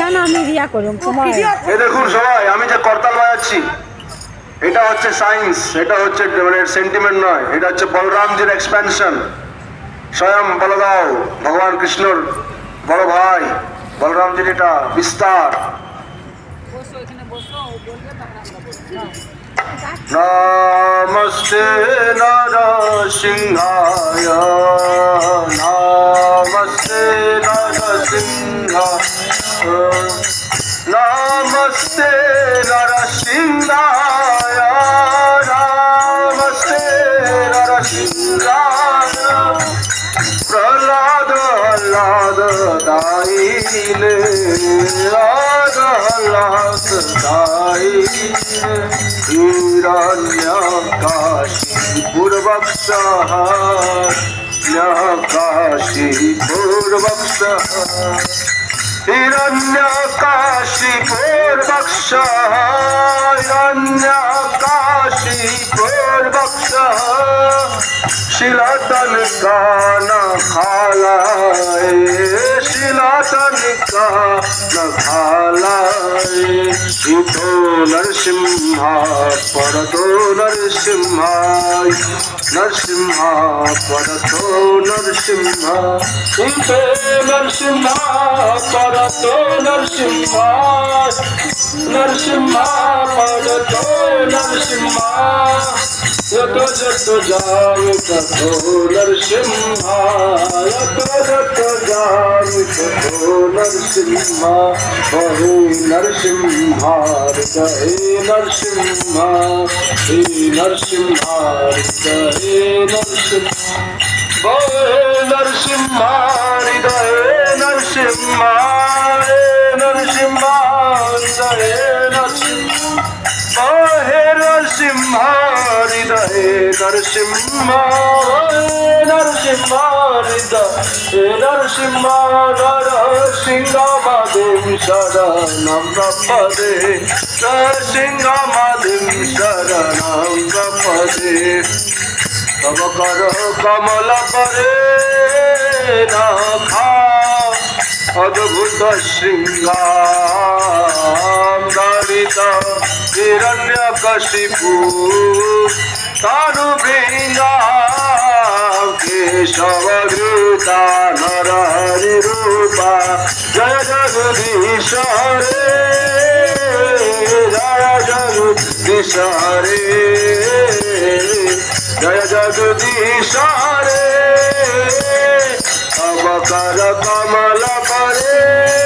না না আমি রিয়া করুম তোমার এই দেখুন সবাই, আমি যে করতাল বাজাচ্ছি এটা হচ্ছে সায়েন্স, এটা হচ্ছে মানে সেন্টিমেন্ট নয়, এটা হচ্ছে বলরামজির এক্সপ্যানশন। স্বয়ং বলদাও ভগবান কৃষ্ণর বড় ভাই বলরামজির এটা বিস্তার। নমস্তে নরসিংহায়, নমস্তে নরসিংহায়, নমস্তে নরসিংহায়, নমস্তে নরসিংহায়। প্রহ্লাদ আহ্লাদ দাইলে, আহ্লাদ দাইলে, হিরণ্যকাশী পূর্বক্ষ, হিরণ্যকাশী পূর্বক্ষ, হিরণ্যকাশী পূর্বক্ষ, হিরণ্যকাশী পূর্বক্ষ। শিলাতন কান খালায়, শিলাতন কান খালায়। ইতো নরসিংহ পরতো নরসিংহ, নরসিংহ পরতো নরসিংহ। ইতো নরসিংহ পরতো নরসিংহ, নরসিংহ পরতো নরসিংহ। যত যত যাই তত নরসিংহ, যত যত যাই তত নরসিংহ। হরে নরসিংহ হৃদয়ে নরসিংহ, হে নরসিংহ হৃদয়ে নরসিংহ। হরে নরসিংহ হৃদয়ে নরসিংহ, হে নরসিংহ হৃদয়ে নরসিংহ। হে নরসিংহ হৃদয়ে নরসিংহ, নরসিংহ হৃদয়ে নরসিংহ। নরসিংহ মাধব শরণম প্রপদে, নরসিংহ মাধব শরণম প্রপদে। তব কর কমল পরে রাখা, অদ্ভুত শৃঙ্গার দলিত হিরণ্যকশিপু তারু বৃঙ্গা। কেশবধৃতা নরহরি রূপা, জয় জগদীশ রে, জয় জগদীশ রে, জয় জগদীশ রে। অবকর কমল পরে